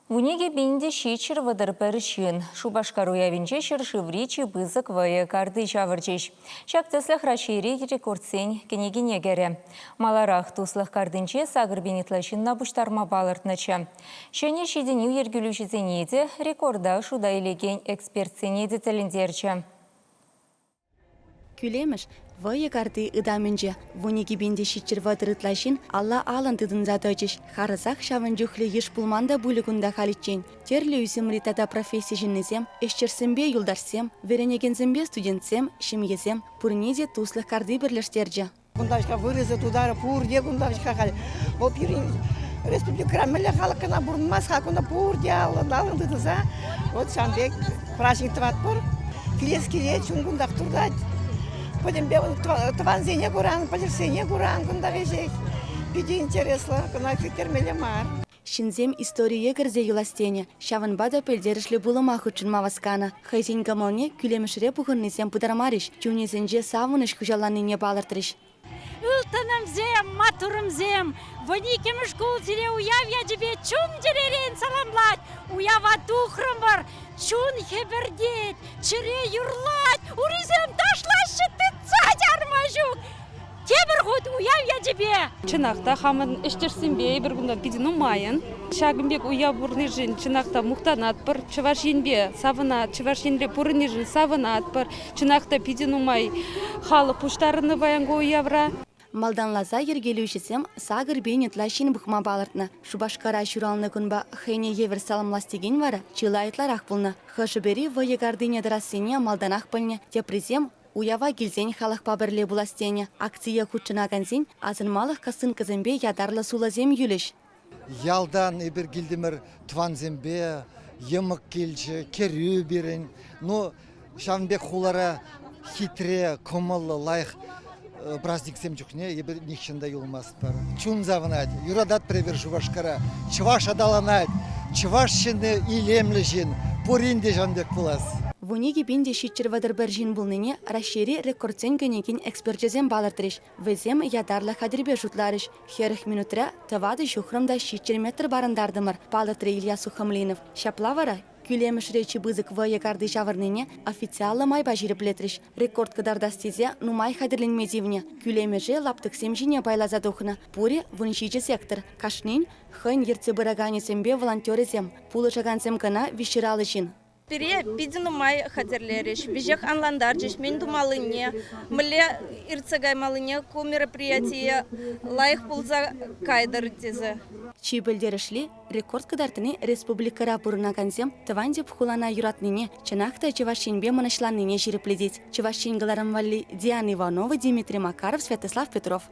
Вунеге бинде шичер вадар першин. Шубашкару явинче шыршывричи бызык вая карды жавырчиш. Шактыслых рашири рекордсен кенегенегере. Маларах туслых кардынче сагыр бенетлашин набуштарма балыртнача. Шене шиденю ергілушізенеде рекорда шуда илеген экспертсенеде тіліндерчі. Күлемеш, вая карды ыдаменже, вунеге бинде шичер вадырытлашин алла алын тыдын задачыш. Харызах шавын жүхлі еш пулманда булігунда халитчен. Терлі үзімри тада профессия жиннезем, эшчерсембе юлдарсем, веренегензембе студентсем, шимезем, пурнеде туслых карды бірлештерже. Гундашка вырызы тудары пурде гундашка хали. Вот республика Крамеля халкана бурмас хакуна пурде алын тыдыза. Вот шанбек праздниктыват пур. Клес чунгундак турдать. Потім тванзине гуран, полерсине гуран, кундагежек. Биди интересно, кунак термеле мар. Шинзем история герзе юластене, шавын бада пельдерішлі булымах үшін маваскана. Хайзен гамалне күлемішіре бұғыннезем бұдармариш, чунезенже савыныш күжаланыне балыртырыш. Ültünümzem, maturımzem, vanikimiş kultire uyavya cibe çun cireren salamlat, uyava duhrım var, çun heberdet, çire yurlat, urizem taşlaşçı tıtsacarmajuk. Тебір ғуд уяв ядебе. Чынақта хамын іштерсінбе бір күнда кедін ұмайын. Шагымбек уя бұрны жын чынақта мұқтанат бір, чывашенбе савынат, чывашенле бұрны жын савынат бір, чынақта педін ұмай халы пұштарыны баянғы уявра. Малдан лаза ергелеушісем сағыр бейнет лашин бұқма балыртны. Шубашкара шуралны күнба хайне евер саламластеген вара, чылайтлар ақпылны. Хашыбери вайы гардыня дарасыне малдан ақпылны, тепризем уява гилзен халық пабірле буластене. Акция худшына канзен, азын малық касын кызымбе ядарлы сулазем юліш. Ялдан ебір гилдімір тванзембе, емік келші, керю берін. Ну, шавынбек хулара хитре, комылы, лайық праздниксем жүхне, ебір нехшында юлмасын бар. Чун завынад, юрадат превер Шубашкара, чываш адаланад, чываш шыны илемлі жын, поринде жанбек булас. Вунеге бинде шитчер вадар бір жин бұлныне рашери рекордсен гөнекен экспертжезем балыртырыш. Везем ядарлы хадирбе жұтларыш. Херіх минутра тавады жухрымда шитчер метр барындардымыр. Балыртыры Илья Сухамлинов. Шаплавара күлеміш речі бызык вая карды жавырныне официалы майба жиріп летріш. Рекорд кыдарда стезе нумай хадирленмезивне. Күлемеже лаптық семжине байлазадухына. Пуре вуншичі сектор. Кашнин хын ерцы быраганесембе волонтерезем. Пулы жагансем кана виширалы жин. Пире бидину май хатерлериш, бежех анландарджиш, мен думалыне, мле ирцегаймалыне ку мероприятие лайх пулза кайдыртезе. Чи білдерішли рекорд кыдартыны республикара бұрына канзем тыванде пхулана юратныне, чынақта чевашченбе мұнышланыне жиріпледет. Чевашченгіларым вали Диана Иванова, Дмитрий Макаров, Святослав Петров.